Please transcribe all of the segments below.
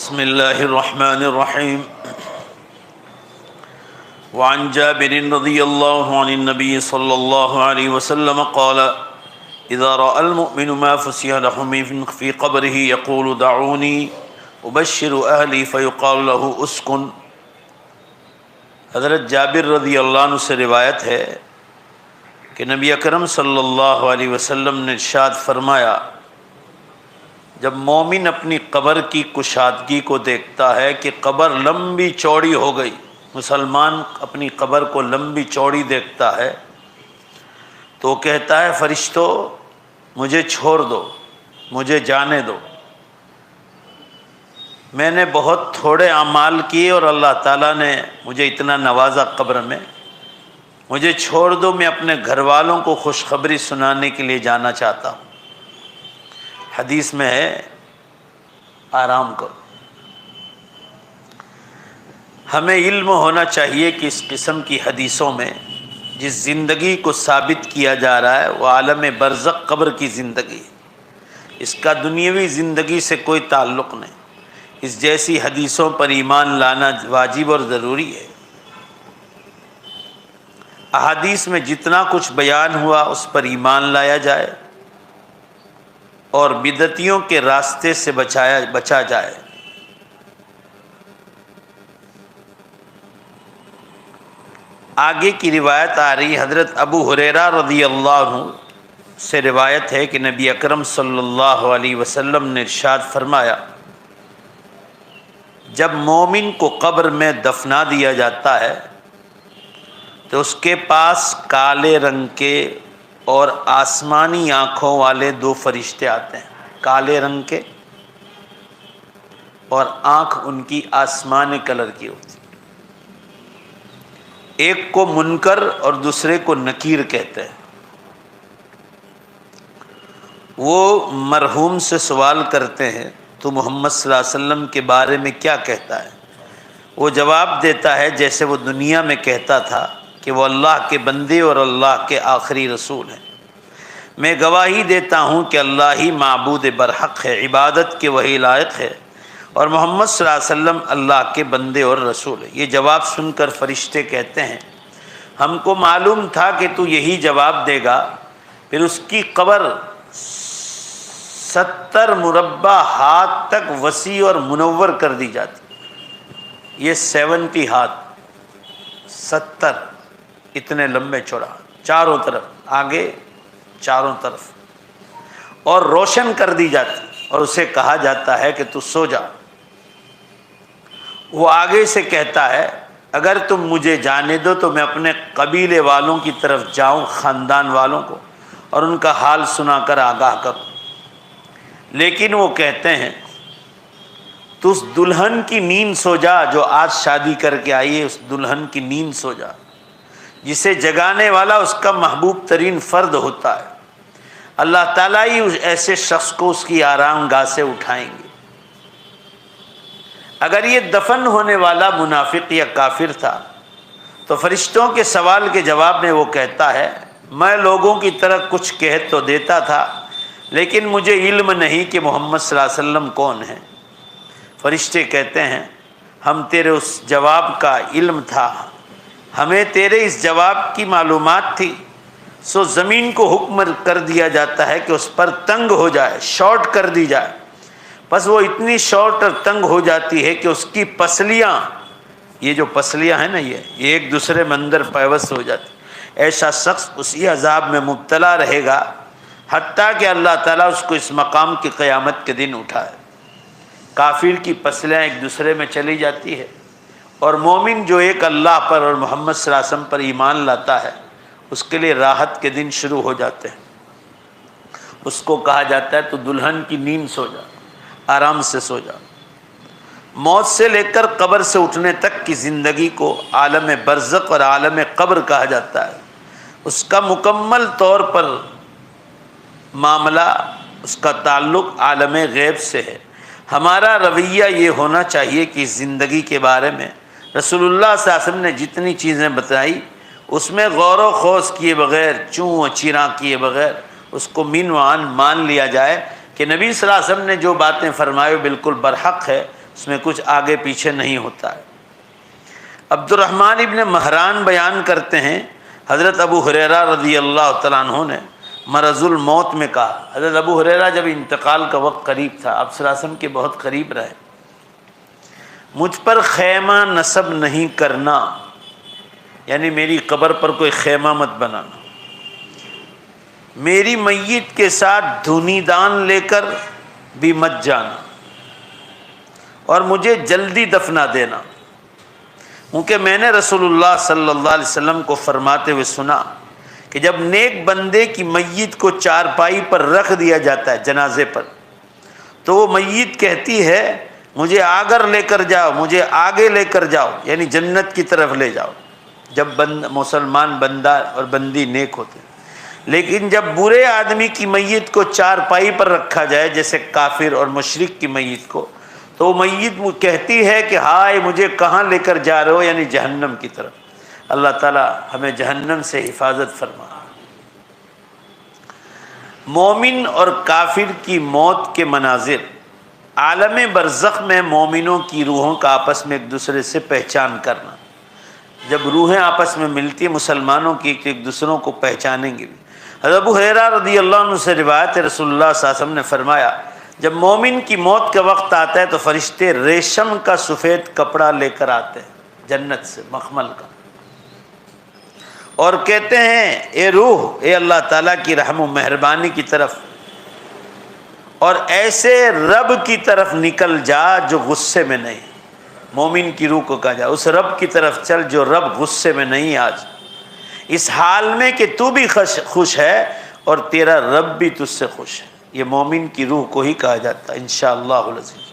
بسم اللہ الرحمن الرحیم وعن جابر رضی اللہ عن النبی صلی اللہ علیہ وسلم قال اذا رأى المؤمن ما فسح له في قبره يقول دعوني ابشر اہلی فیقال له اسکن۔ حضرت جابر رضی اللہ عنہ سے روایت ہے کہ نبی اکرم صلی اللہ علیہ وسلم نے ارشاد فرمایا، جب مومن اپنی قبر کی کشادگی کو دیکھتا ہے کہ قبر لمبی چوڑی ہو گئی، مسلمان اپنی قبر کو لمبی چوڑی دیکھتا ہے تو کہتا ہے فرشتوں مجھے چھوڑ دو، مجھے جانے دو، میں نے بہت تھوڑے اعمال کیے اور اللہ تعالیٰ نے مجھے اتنا نوازا قبر میں، مجھے چھوڑ دو، میں اپنے گھر والوں کو خوشخبری سنانے کے لیے جانا چاہتا ہوں۔ حدیث میں ہے آرام کرو۔ ہمیں علم ہونا چاہیے کہ اس قسم کی حدیثوں میں جس زندگی کو ثابت کیا جا رہا ہے وہ عالم برزخ قبر کی زندگی، اس کا دنیاوی زندگی سے کوئی تعلق نہیں۔ اس جیسی حدیثوں پر ایمان لانا واجب اور ضروری ہے۔ احادیث میں جتنا کچھ بیان ہوا اس پر ایمان لایا جائے اور بدعتیوں کے راستے سے بچا جائے۔ آگے کی روایت آ رہی، حضرت ابو ہریرہ رضی اللہ عنہ سے روایت ہے کہ نبی اکرم صلی اللہ علیہ وسلم نے ارشاد فرمایا، جب مومن کو قبر میں دفنا دیا جاتا ہے تو اس کے پاس کالے رنگ کے اور آسمانی آنکھوں والے دو فرشتے آتے ہیں، کالے رنگ کے اور آنکھ ان کی آسمانی کلر کی ہوتی، ایک کو منکر اور دوسرے کو نکیر کہتے ہیں۔ وہ مرحوم سے سوال کرتے ہیں تو محمد صلی اللہ علیہ وسلم کے بارے میں کیا کہتا ہے؟ وہ جواب دیتا ہے جیسے وہ دنیا میں کہتا تھا کہ وہ اللہ کے بندے اور اللہ کے آخری رسول ہیں۔ میں گواہی دیتا ہوں کہ اللہ ہی معبود برحق ہے، عبادت کے وہی لائق ہے، اور محمد صلی اللہ علیہ وسلم اللہ کے بندے اور رسول ہے۔ یہ جواب سن کر فرشتے کہتے ہیں، ہم کو معلوم تھا کہ تو یہی جواب دے گا۔ پھر اس کی قبر 70 مربع ہاتھ تک وسیع اور منور کر دی جاتی۔ یہ 70 ہاتھ، 70 اتنے لمبے چوڑا، چاروں طرف، آگے چاروں طرف، اور روشن کر دی جاتی، اور اسے کہا جاتا ہے کہ تو سو جا۔ وہ آگے سے کہتا ہے اگر تم مجھے جانے دو تو میں اپنے قبیلے والوں کی طرف جاؤں، خاندان والوں کو، اور ان کا حال سنا کر آگاہ کروں، لیکن وہ کہتے ہیں تو اس دلہن کی نیند سو جا جو آج شادی کر کے آئی ہے، اس دلہن کی نیند سو جا، جسے جگانے والا اس کا محبوب ترین فرد ہوتا ہے۔ اللہ تعالیٰ ہی ایسے شخص کو اس کی آرام گاہ سے اٹھائیں گے۔ اگر یہ دفن ہونے والا منافق یا کافر تھا تو فرشتوں کے سوال کے جواب میں وہ کہتا ہے، میں لوگوں کی طرح کچھ کہہ تو دیتا تھا لیکن مجھے علم نہیں کہ محمد صلی اللہ علیہ وسلم کون ہیں۔ فرشتے کہتے ہیں ہم تیرے اس جواب کا علم تھا، ہمیں تیرے اس جواب کی معلومات تھی، سو زمین کو حکم کر دیا جاتا ہے کہ اس پر تنگ ہو جائے، شارٹ کر دی جائے۔ بس وہ اتنی شارٹ اور تنگ ہو جاتی ہے کہ اس کی پسلیاں، یہ جو پسلیاں ہیں نا، یہ ایک دوسرے میں اندر پیوست ہو جاتی۔ ایسا شخص اسی عذاب میں مبتلا رہے گا حتیٰ کہ اللہ تعالیٰ اس کو اس مقام کی قیامت کے دن اٹھائے۔ کافر کی پسلیاں ایک دوسرے میں چلی جاتی ہے، اور مومن جو ایک اللہ پر اور محمد صلی اللہ علیہ وسلم پر ایمان لاتا ہے اس کے لیے راحت کے دن شروع ہو جاتے ہیں۔ اس کو کہا جاتا ہے تو دلہن کی نیند سو جا، آرام سے سو جا۔ موت سے لے کر قبر سے اٹھنے تک کی زندگی کو عالم برزخ اور عالم قبر کہا جاتا ہے۔ اس کا مکمل طور پر معاملہ، اس کا تعلق عالم غیب سے ہے۔ ہمارا رویہ یہ ہونا چاہیے کہ اس زندگی کے بارے میں رسول اللہ صلی اللہ علیہ وسلم نے جتنی چیزیں بتائی اس میں غور و خوض کیے بغیر، چوں و چیراں کیے بغیر اس کو مین و عن مان لیا جائے کہ نبی صلی اللہ علیہ وسلم نے جو باتیں فرمائی بالکل برحق ہے، اس میں کچھ آگے پیچھے نہیں ہوتا ہے۔ عبد الرحمن ابن مہران بیان کرتے ہیں حضرت ابو ہریرہ رضی اللہ تعالیٰ عنہ نے مرض الموت میں کہا، حضرت ابو ہریرہ جب انتقال کا وقت قریب تھا، آپ صلی اللہ علیہ وسلم کے بہت قریب رہے، مجھ پر خیمہ نصب نہیں کرنا، یعنی میری قبر پر کوئی خیمہ مت بنانا، میری میت کے ساتھ دھونی دان لے کر بھی مت جانا، اور مجھے جلدی دفنا دینا، کیونکہ میں نے رسول اللہ صلی اللہ علیہ وسلم کو فرماتے ہوئے سنا کہ جب نیک بندے کی میت کو چارپائی پر رکھ دیا جاتا ہے جنازے پر، تو وہ میت کہتی ہے مجھے آگر لے کر جاؤ، مجھے آگے لے کر جاؤ، یعنی جنت کی طرف لے جاؤ، جب مسلمان بندہ اور بندی نیک ہوتے ہیں۔ لیکن جب برے آدمی کی میت کو چارپائی پر رکھا جائے، جیسے کافر اور مشرک کی میت کو، تو وہ میت کہتی ہے کہ ہائے مجھے کہاں لے کر جا رہے ہو، یعنی جہنم کی طرف۔ اللہ تعالی ہمیں جہنم سے حفاظت فرما۔ مومن اور کافر کی موت کے مناظر، عالم برزخ میں مومنوں کی روحوں کا آپس میں ایک دوسرے سے پہچان کرنا، جب روحیں آپس میں ملتی ہیں مسلمانوں کی ایک دوسروں کو پہچانیں گے بھی۔ حضرت ابو ہریرہ رضی اللہ عنہ سے روایت ہے، رسول اللہ صلی اللہ علیہ وسلم نے فرمایا جب مومن کی موت کا وقت آتا ہے تو فرشتے ریشم کا سفید کپڑا لے کر آتے ہیں جنت سے، مخمل کا، اور کہتے ہیں اے روح، اے اللہ تعالیٰ کی رحم و مہربانی کی طرف اور ایسے رب کی طرف نکل جا جو غصے میں نہیں۔ مومن کی روح کو کہا جائے اس رب کی طرف چل جو رب غصے میں نہیں آج، اس حال میں کہ تو بھی خوش ہے اور تیرا رب بھی تجھ سے خوش ہے۔ یہ مومن کی روح کو ہی کہا جاتا ہے انشاءاللہ العزیز۔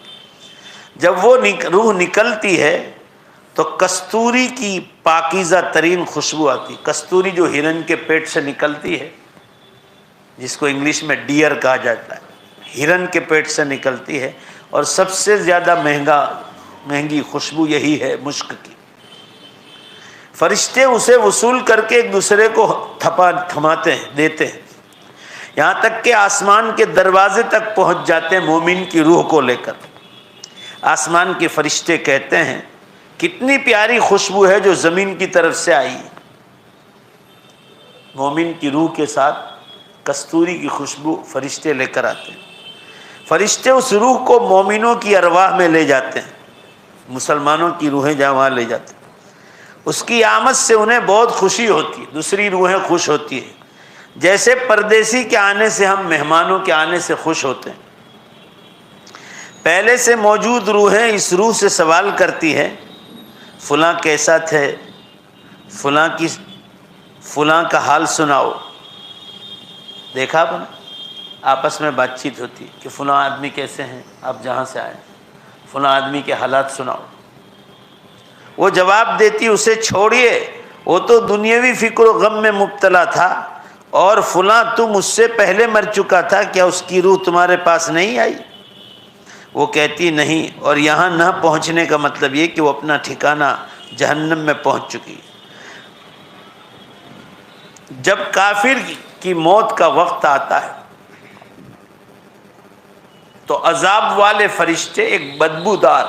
جب وہ روح نکلتی ہے تو کستوری کی پاکیزہ ترین خوشبو آتی، کستوری جو ہرن کے پیٹ سے نکلتی ہے، جس کو انگلش میں ڈیئر کہا جاتا ہے، ہرن کے پیٹ سے نکلتی ہے، اور سب سے زیادہ مہنگی خوشبو یہی ہے مشک کی۔ فرشتے اسے وصول کر کے ایک دوسرے کو تھماتے ہیں، دیتے ہیں، یہاں تک کہ آسمان کے دروازے تک پہنچ جاتے ہیں مومن کی روح کو لے کر۔ آسمان کے فرشتے کہتے ہیں کتنی پیاری خوشبو ہے جو زمین کی طرف سے آئی۔ مومن کی روح کے ساتھ کستوری کی خوشبو فرشتے لے کر آتے ہیں۔ فرشتے اس روح کو مومنوں کی ارواح میں لے جاتے ہیں، مسلمانوں کی روحیں جہاں وہاں لے جاتے ہیں۔ اس کی آمد سے انہیں بہت خوشی ہوتی ہے، دوسری روحیں خوش ہوتی ہیں، جیسے پردیسی کے آنے سے ہم مہمانوں کے آنے سے خوش ہوتے ہیں۔ پہلے سے موجود روحیں اس روح سے سوال کرتی ہیں فلاں کیسا تھے، فلاں کا حال سناؤ۔ دیکھا آپ نے آپس میں بات چیت ہوتی کہ فلاں آدمی کیسے ہیں، آپ جہاں سے آئے، فلاں آدمی کے حالات سناؤ۔ وہ جواب دیتی اسے چھوڑیے، وہ تو دنیاوی فکر و غم میں مبتلا تھا، اور فلاں تم اس سے پہلے مر چکا تھا، کیا اس کی روح تمہارے پاس نہیں آئی؟ وہ کہتی نہیں، اور یہاں نہ پہنچنے کا مطلب یہ کہ وہ اپنا ٹھکانہ جہنم میں پہنچ چکی۔ جب کافر کی موت کا وقت آتا ہے تو عذاب والے فرشتے ایک بدبودار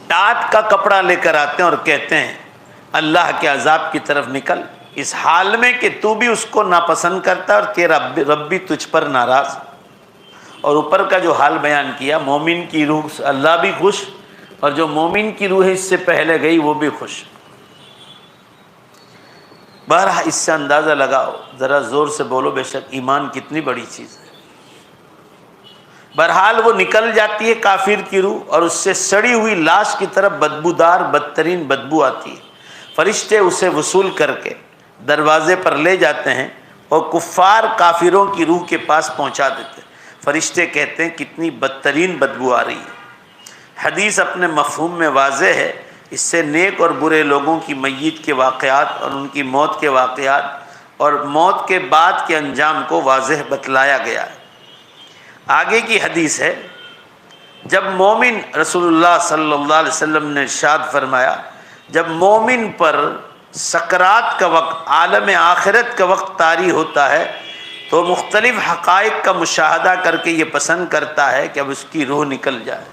ٹاٹ کا کپڑا لے کر آتے ہیں اور کہتے ہیں اللہ کے عذاب کی طرف نکل، اس حال میں کہ تو بھی اس کو ناپسند کرتا اور تیرا رب بھی تجھ پر ناراض۔ اور اوپر کا جو حال بیان کیا، مومن کی روح اللہ بھی خوش، اور جو مومن کی روح اس سے پہلے گئی وہ بھی خوش۔ بہرحال اس سے اندازہ لگاؤ، ذرا زور سے بولو بے شک ایمان کتنی بڑی چیز ہے۔ بہرحال وہ نکل جاتی ہے کافر کی روح، اور اس سے سڑی ہوئی لاش کی طرف بدبودار بدترین بدبو آتی ہے۔ فرشتے اسے وصول کر کے دروازے پر لے جاتے ہیں اور کفار کافروں کی روح کے پاس پہنچا دیتے ہیں۔ فرشتے کہتے ہیں کتنی بدترین بدبو آ رہی ہے۔ حدیث اپنے مفہوم میں واضح ہے، اس سے نیک اور برے لوگوں کی میت کے واقعات اور ان کی موت کے واقعات اور موت کے بعد کے انجام کو واضح بتلایا گیا ہے۔ آگے کی حدیث ہے، جب مومن، رسول اللہ صلی اللہ علیہ وسلم نے ارشاد فرمایا جب مومن پر سکرات کا وقت، عالم آخرت کا وقت طاری ہوتا ہے تو مختلف حقائق کا مشاہدہ کر کے یہ پسند کرتا ہے کہ اب اس کی روح نکل جائے۔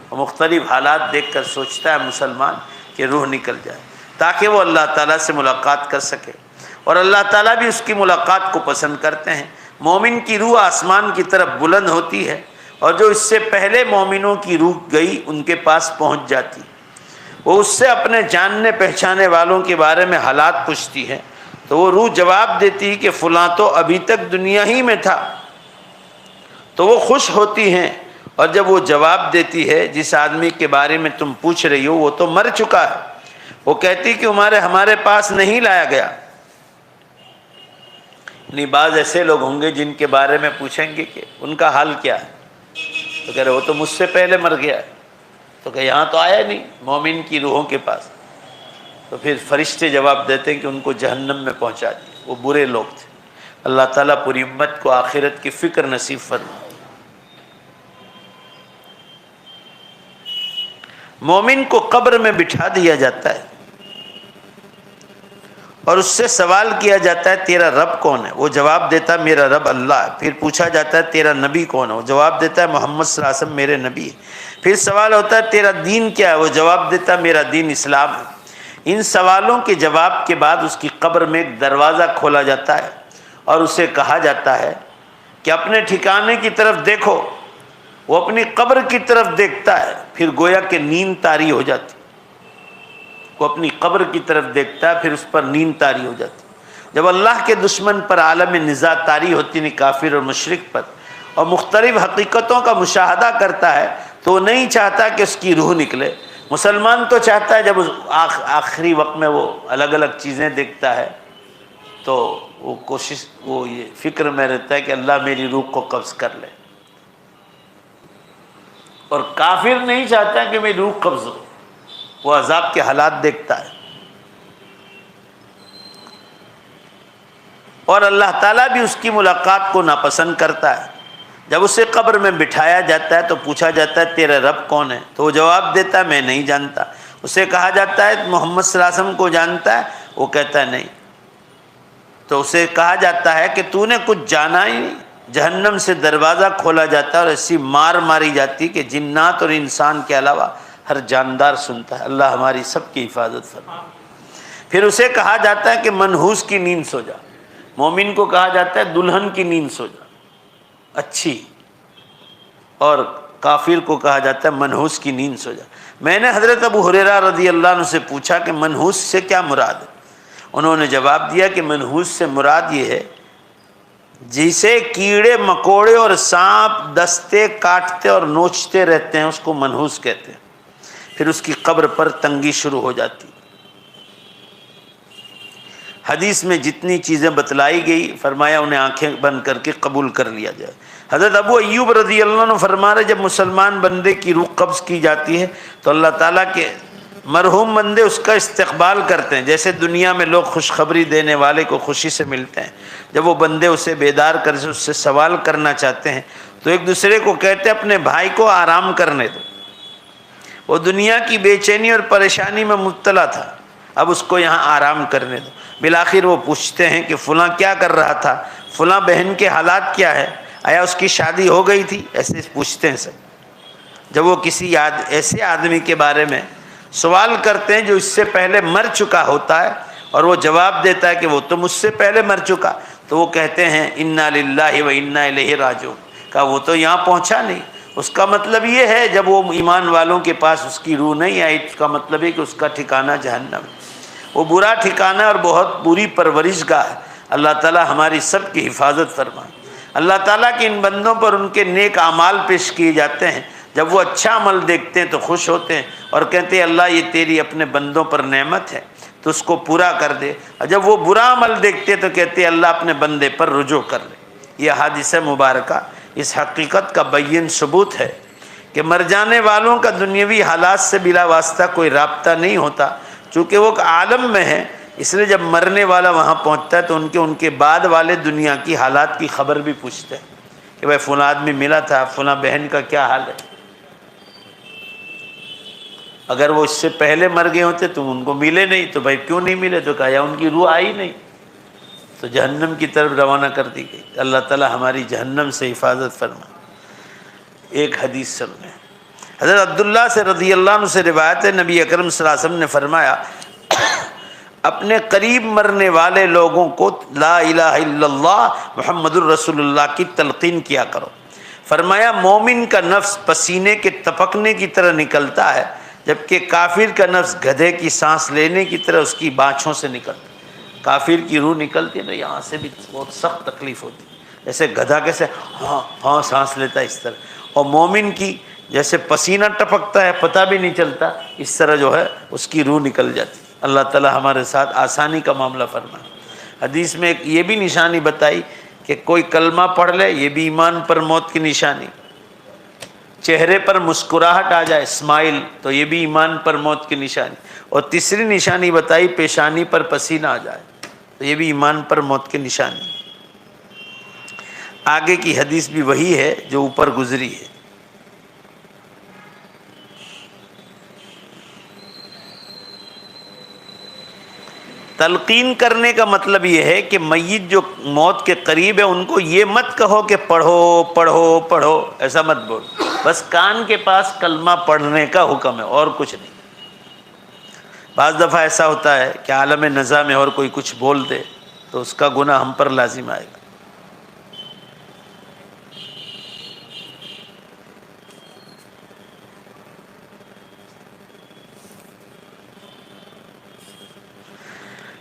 اور مختلف حالات دیکھ کر سوچتا ہے مسلمان کہ روح نکل جائے تاکہ وہ اللہ تعالیٰ سے ملاقات کر سکے، اور اللہ تعالیٰ بھی اس کی ملاقات کو پسند کرتے ہیں۔ مومن کی روح آسمان کی طرف بلند ہوتی ہے، اور جو اس سے پہلے مومنوں کی روح گئی ان کے پاس پہنچ جاتی، وہ اس سے اپنے جاننے پہچانے والوں کے بارے میں حالات پوچھتی ہے، تو وہ روح جواب دیتی کہ فلاں تو ابھی تک دنیا ہی میں تھا، تو وہ خوش ہوتی ہیں۔ اور جب وہ جواب دیتی ہے جس آدمی کے بارے میں تم پوچھ رہی ہو وہ تو مر چکا ہے، وہ کہتی کہ ہمارے پاس نہیں لایا گیا۔ یعنی بعض ایسے لوگ ہوں گے جن کے بارے میں پوچھیں گے کہ ان کا حال کیا ہے، تو کہہ رہے وہ تو مجھ سے پہلے مر گیا ہے، تو کہ یہاں تو آیا نہیں مومن کی روحوں کے پاس، تو پھر فرشتے جواب دیتے ہیں کہ ان کو جہنم میں پہنچا دیا، وہ برے لوگ تھے۔ اللہ تعالیٰ پوری امت کو آخرت کی فکر نصیب فرمائے۔ مومن کو قبر میں بٹھا دیا جاتا ہے اور اس سے سوال کیا جاتا ہے تیرا رب کون ہے؟ وہ جواب دیتا ہے میرا رب اللہ ہے۔ پھر پوچھا جاتا ہے تیرا نبی کون ہے؟ وہ جواب دیتا ہے محمد صلی اللہ علیہ وسلم میرے نبی ہے۔ پھر سوال ہوتا ہے تیرا دین کیا ہے؟ وہ جواب دیتا ہے میرا دین اسلام ہے۔ ان سوالوں کے جواب کے بعد اس کی قبر میں ایک دروازہ کھولا جاتا ہے اور اسے کہا جاتا ہے کہ اپنے ٹھکانے کی طرف دیکھو۔ وہ اپنی قبر کی طرف دیکھتا ہے، پھر گویا کہ نیند طاری ہو جاتی، وہ اپنی قبر کی طرف دیکھتا ہے پھر اس پر نیند طاری ہو جاتی۔ جب اللہ کے دشمن پر عالم نزاع طاری ہوتی نہیں، کافر اور مشرک پر، اور مختلف حقیقتوں کا مشاہدہ کرتا ہے تو وہ نہیں چاہتا کہ اس کی روح نکلے۔ مسلمان تو چاہتا ہے جب آخری وقت میں وہ الگ الگ چیزیں دیکھتا ہے تو وہ یہ فکر میں رہتا ہے کہ اللہ میری روح کو قبض کر لے، اور کافر نہیں چاہتا کہ میری روح قبض ہو، وہ عذاب کے حالات دیکھتا ہے۔ اور اللہ تعالیٰ بھی اس کی ملاقات کو ناپسند کرتا ہے۔ جب اسے قبر میں بٹھایا جاتا ہے تو پوچھا جاتا ہے تیرا رب کون ہے؟ تو وہ جواب دیتا ہے میں نہیں جانتا۔ اسے کہا جاتا ہے محمد صلی اللہ علیہ وسلم کو جانتا ہے؟ وہ کہتا ہے نہیں۔ تو اسے کہا جاتا ہے کہ تو نے کچھ جانا ہی نہیں۔ جہنم سے دروازہ کھولا جاتا ہے اور ایسی مار ماری جاتی کہ جنات اور انسان کے علاوہ ہر جاندار سنتا ہے۔ اللہ ہماری سب کی حفاظت فرمائے۔ پھر اسے کہا جاتا ہے کہ منحوس کی نیند سو جا۔ مومن کو کہا جاتا ہے دلہن کی نیند سو جا اچھی، اور کافر کو کہا جاتا ہے منحوس کی نیند سو جا۔ میں نے حضرت ابو ہریرہ رضی اللہ عنہ سے پوچھا کہ منحوس سے کیا مراد ہے؟ انہوں نے جواب دیا کہ منحوس سے مراد یہ ہے جسے کیڑے مکوڑے اور سانپ دستے کاٹتے اور نوچتے رہتے ہیں، اس کو منحوس کہتے ہیں۔ پھر اس کی قبر پر تنگی شروع ہو جاتی۔ حدیث میں جتنی چیزیں بتلائی گئی فرمایا انہیں آنکھیں بند کر کے قبول کر لیا جائے۔ حضرت ابو ایوب رضی اللہ عنہ فرما رہے جب مسلمان بندے کی روح قبض کی جاتی ہے تو اللہ تعالیٰ کے مرحوم بندے اس کا استقبال کرتے ہیں، جیسے دنیا میں لوگ خوشخبری دینے والے کو خوشی سے ملتے ہیں۔ جب وہ بندے اسے بیدار کر سے اس سے سوال کرنا چاہتے ہیں تو ایک دوسرے کو کہتے ہیں اپنے بھائی کو آرام کرنے دو، وہ دنیا کی بے چینی اور پریشانی میں مبتلا تھا، اب اس کو یہاں آرام کرنے دو۔ بالآخر وہ پوچھتے ہیں کہ فلاں کیا کر رہا تھا، فلاں بہن کے حالات کیا ہے، آیا اس کی شادی ہو گئی تھی، ایسے پوچھتے ہیں سب۔ جب وہ کسی ایسے آدمی کے بارے میں سوال کرتے ہیں جو اس سے پہلے مر چکا ہوتا ہے اور وہ جواب دیتا ہے کہ وہ تو مجھ سے پہلے مر چکا، تو وہ کہتے ہیں انا للہ و انا الیہ راجعون، کہا وہ تو یہاں پہنچا نہیں۔ اس کا مطلب یہ ہے جب وہ ایمان والوں کے پاس اس کی روح نہیں آئی، اس کا مطلب ہے کہ اس کا ٹھکانہ جہنم ہے، وہ برا ٹھکانہ اور بہت بری پرورش گاہ ہے۔ اللہ تعالی ہماری سب کی حفاظت فرمائے۔ اللہ تعالیٰ کے ان بندوں پر ان کے نیک اعمال پیش کیے جاتے ہیں، جب وہ اچھا عمل دیکھتے ہیں تو خوش ہوتے ہیں اور کہتے ہیں اللہ یہ تیری اپنے بندوں پر نعمت ہے تو اس کو پورا کر دے، اور جب وہ برا عمل دیکھتے ہیں تو کہتے ہیں اللہ اپنے بندے پر رجوع کر لے۔ یہ حادثہ مبارکہ اس حقیقت کا بین ثبوت ہے کہ مر جانے والوں کا دنیاوی حالات سے بلا واسطہ کوئی رابطہ نہیں ہوتا، چونکہ وہ عالم میں ہے، اس لیے جب مرنے والا وہاں پہنچتا ہے تو ان کے بعد والے دنیا کی حالات کی خبر بھی پوچھتے ہیں کہ بھائی فلاں آدمی ملا تھا، فلاں بہن کا کیا حال ہے۔ اگر وہ اس سے پہلے مر گئے ہوتے تم ان کو ملے نہیں تو بھائی کیوں نہیں ملے، تو کہا یا ان کی روح آئی نہیں، تو جہنم کی طرف روانہ کر دی گئی۔ اللہ تعالی ہماری جہنم سے حفاظت فرمائے۔ ایک حدیث سن لیں، حضرت عبداللہ سے رضی اللہ عنہ سے روایت ہے، نبی اکرم صلی اللہ علیہ وسلم نے فرمایا اپنے قریب مرنے والے لوگوں کو لا الہ الا اللہ محمد الرسول اللہ کی تلقین کیا کرو۔ فرمایا مومن کا نفس پسینے کے ٹپکنے کی طرح نکلتا ہے، جبکہ کافر کا نفس گدھے کی سانس لینے کی طرح اس کی بانچھوں سے نکلتا ہے۔ کافر کی روح نکلتی ہے نا، یہاں سے بھی بہت سخت تکلیف ہوتی ہے، جیسے گدھا کیسے ہاں ہاں سانس لیتا ہے اس طرح، اور مومن کی جیسے پسینہ ٹپکتا ہے پتہ بھی نہیں چلتا، اس طرح جو ہے اس کی روح نکل جاتی ہے۔ اللہ تعالی ہمارے ساتھ آسانی کا معاملہ فرمائے۔ حدیث میں ایک یہ بھی نشانی بتائی کہ کوئی کلمہ پڑھ لے، یہ بھی ایمان پر موت کی نشانی، چہرے پر مسکراہٹ آ جائے اسمائل، تو یہ بھی ایمان پر موت کی نشانی، اور تیسری نشانی بتائی پیشانی پر پسینہ آ جائے تو یہ بھی ایمان پر موت کی نشانی۔ آگے کی حدیث بھی وہی ہے جو اوپر گزری ہے۔ تلقین کرنے کا مطلب یہ ہے کہ میت جو موت کے قریب ہے ان کو یہ مت کہو کہ پڑھو پڑھو پڑھو، ایسا مت بول، بس کان کے پاس کلمہ پڑھنے کا حکم ہے اور کچھ نہیں۔ بعض دفعہ ایسا ہوتا ہے کہ عالم نزا میں اور کوئی کچھ بول دے تو اس کا گناہ ہم پر لازم آئے گا۔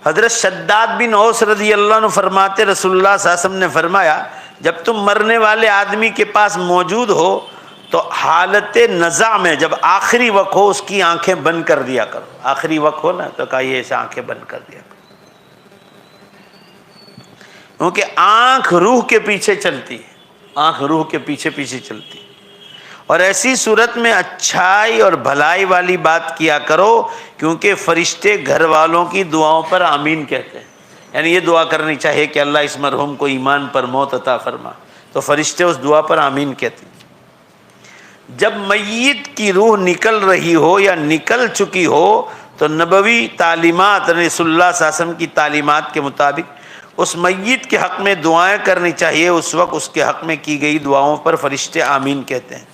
حضرت شداد بن اوس رضی اللہ عنہ فرماتے رسول اللہ صلی اللہ علیہ وسلم نے فرمایا جب تم مرنے والے آدمی کے پاس موجود ہو تو حالت نزع میں جب آخری وقت ہو اس کی آنکھیں بند کر دیا کرو۔ آخری وقت ہو نا تو کہا یہ ایسے آنکھیں بند کر دیا کرو، کیونکہ آنکھ روح کے پیچھے چلتی ہے، آنکھ روح کے پیچھے پیچھے چلتی ہے۔ اور ایسی صورت میں اچھائی اور بھلائی والی بات کیا کرو، کیونکہ فرشتے گھر والوں کی دعاؤں پر آمین کہتے ہیں، یعنی یہ دعا کرنی چاہیے کہ اللہ اس مرحوم کو ایمان پر موت عطا فرما، تو فرشتے اس دعا پر آمین کہتے ہیں۔ جب میت کی روح نکل رہی ہو یا نکل چکی ہو تو نبوی تعلیمات رسول اللہ صلی اللہ علیہ وسلم کی تعلیمات کے مطابق اس میت کے حق میں دعائیں کرنی چاہیے۔ اس وقت اس کے حق میں کی گئی دعاؤں پر فرشتے آمین کہتے ہیں۔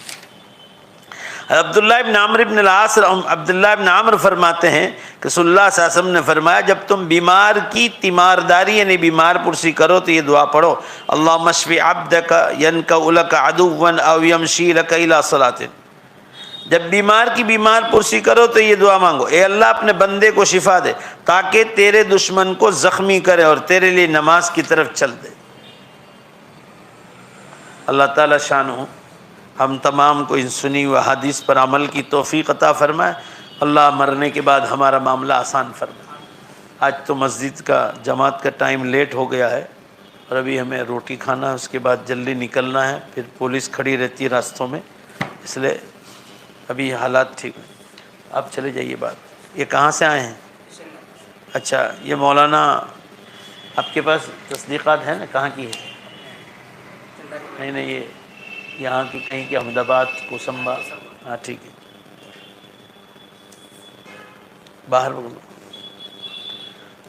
عبداللہ ابن عمرو فرماتے ہیں کہ صلی اللہ علیہ وسلم نے فرمایا جب تم بیمار کی تیمارداری یعنی بیمار پرسی کرو تو یہ دعا پڑھو، اللہم اشفی عبدک ینکأ لک عدوا او یمشی لک الی صلاۃ۔ جب بیمار کی بیمار پرسی کرو تو یہ دعا مانگو، اے اللہ اپنے بندے کو شفا دے تاکہ تیرے دشمن کو زخمی کرے اور تیرے لیے نماز کی طرف چل دے۔ اللہ تعالی شانہ ہم تمام کو ان سنی و حدیث پر عمل کی توفیق عطا فرمائے۔ اللہ مرنے کے بعد ہمارا معاملہ آسان فرمائے۔ آج تو مسجد کا جماعت کا ٹائم لیٹ ہو گیا ہے اور ابھی ہمیں روٹی کھانا ہے، اس کے بعد جلدی نکلنا ہے، پھر پولیس کھڑی رہتی ہے راستوں میں، اس لیے ابھی حالات ٹھیک ہیں۔ آپ چلے جائیے بات۔ یہ کہاں سے آئے ہیں؟ اچھا، یہ مولانا آپ کے پاس تصدیقات ہیں نا؟ کہاں کی ہے؟ نہیں یہ یہاں کی کہیں کہ احمد آباد کوسمبا؟ ہاں ٹھیک ہے، باہر بولو۔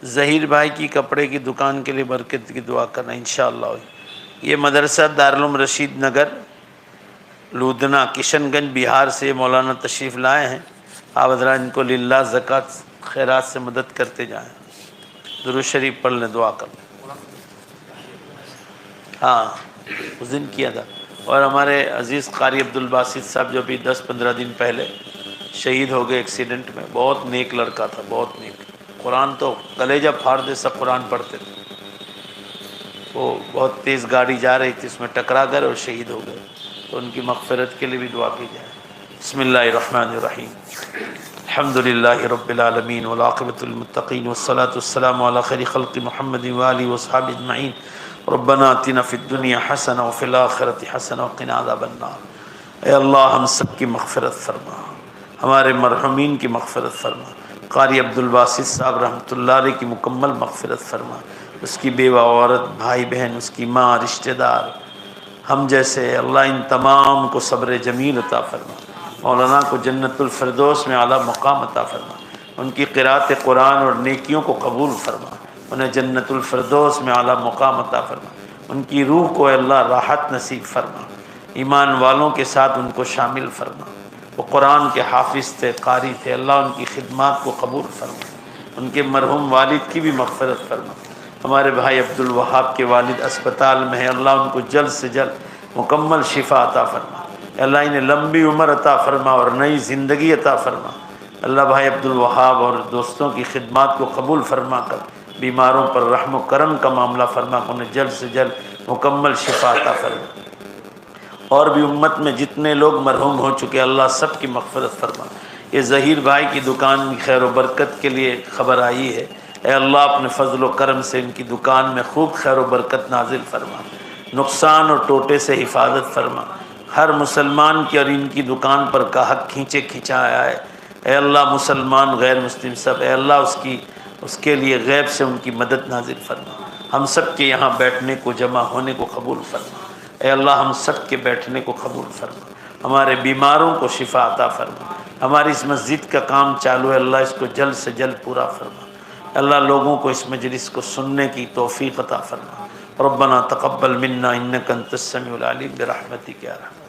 ظہیر بھائی کی کپڑے کی دکان کے لیے برکت کی دعا کرنا انشاءاللہ۔ یہ مدرسہ دارالعلوم رشید نگر لودھنا کشن گنج بہار سے مولانا تشریف لائے ہیں۔ آپ حضرات ان کو للہ زکوٰۃ خیرات سے مدد کرتے جائیں، درود شریف پڑھ لیں، دعا کر لیں۔ ہاں اس دن کیا تھا۔ اور ہمارے عزیز قاری عبدالباسط صاحب جو بھی 10-15 دن پہلے شہید ہو گئے ایکسیڈنٹ میں، بہت نیک لڑکا تھا، بہت نیک، قرآن تو کلیجہ پھاڑ دے، سب قرآن پڑھتے تھے۔ وہ بہت تیز گاڑی جا رہی تھی، اس میں ٹکرا گئے اور شہید ہو گئے، تو ان کی مغفرت کے لیے بھی دعا کی جائے۔ بسم اللہ الرحمن الرحیم، الحمد للہ رب العالمین والعاقبۃ للمتقین والصلاۃ والسلام علی خیر خلق محمد وآلہ وصحبہ اجمعین۔ ربنا آتنا فی الدنیا حسنہ وفی الآخرۃ حسنہ وقنا عذاب النار۔ اے اللہ ہم سب کی مغفرت فرما، ہمارے مرحومین کی مغفرت فرما، قاری عبدالباسط صاحب رحمۃ اللہ علیہ کی مکمل مغفرت فرما، اس کی بیوہ عورت، بھائی بہن، اس کی ماں، رشتہ دار، ہم جیسے، اللہ ان تمام کو صبر جمیل عطا فرما، مولانا کو جنت الفردوس میں اعلیٰ مقام عطا فرما، ان کی قرأت قرآن اور نیکیوں کو قبول فرما، انہیں جنت الفردوس میں اعلیٰ مقام عطا فرما، ان کی روح کو اے اللہ راحت نصیب فرما، ایمان والوں کے ساتھ ان کو شامل فرما، وہ قرآن کے حافظ تھے، قاری تھے، اللہ ان کی خدمات کو قبول فرما، ان کے مرحوم والد کی بھی مغفرت فرما۔ ہمارے بھائی عبد الوہاب کے والد اسپتال میں ہیں، اللہ ان کو جلد سے جلد مکمل شفا عطا فرما، اللہ انہیں لمبی عمر عطا فرما اور نئی زندگی عطا فرما۔ اللہ بھائی عبد الوہاب اور دوستوں کی خدمات کو قبول فرما کر بیماروں پر رحم و کرم کا معاملہ فرما کر انہیں جلد سے جلد مکمل شفا عطا فرما۔ اور بھی امت میں جتنے لوگ مرحوم ہو چکے اللہ سب کی مغفرت فرما۔ یہ ظہیر بھائی کی دکان میں خیر و برکت کے لیے خبر آئی ہے، اے اللہ اپنے فضل و کرم سے ان کی دکان میں خوب خیر و برکت نازل فرما، نقصان اور ٹوٹے سے حفاظت فرما۔ ہر مسلمان کی اور ان کی دکان پر کا حق کھینچے کھینچا آیا ہے، اے اللہ مسلمان غیر مسلم سب، اے اللہ اس کے لیے غیب سے ان کی مدد نازل فرما۔ ہم سب کے یہاں بیٹھنے کو جمع ہونے کو قبول فرما، اے اللہ ہم سب کے بیٹھنے کو قبول فرما، ہمارے بیماروں کو شفا عطا فرما۔ ہماری اس مسجد کا کام چالو ہے، اللہ اس کو جلد سے جلد پورا فرما۔ اللہ لوگوں کو اس مجلس کو سننے کی توفیق عطا فرما۔ ربنا تقبل منا انک انت السمیع العلیم برحمتک یا ارحم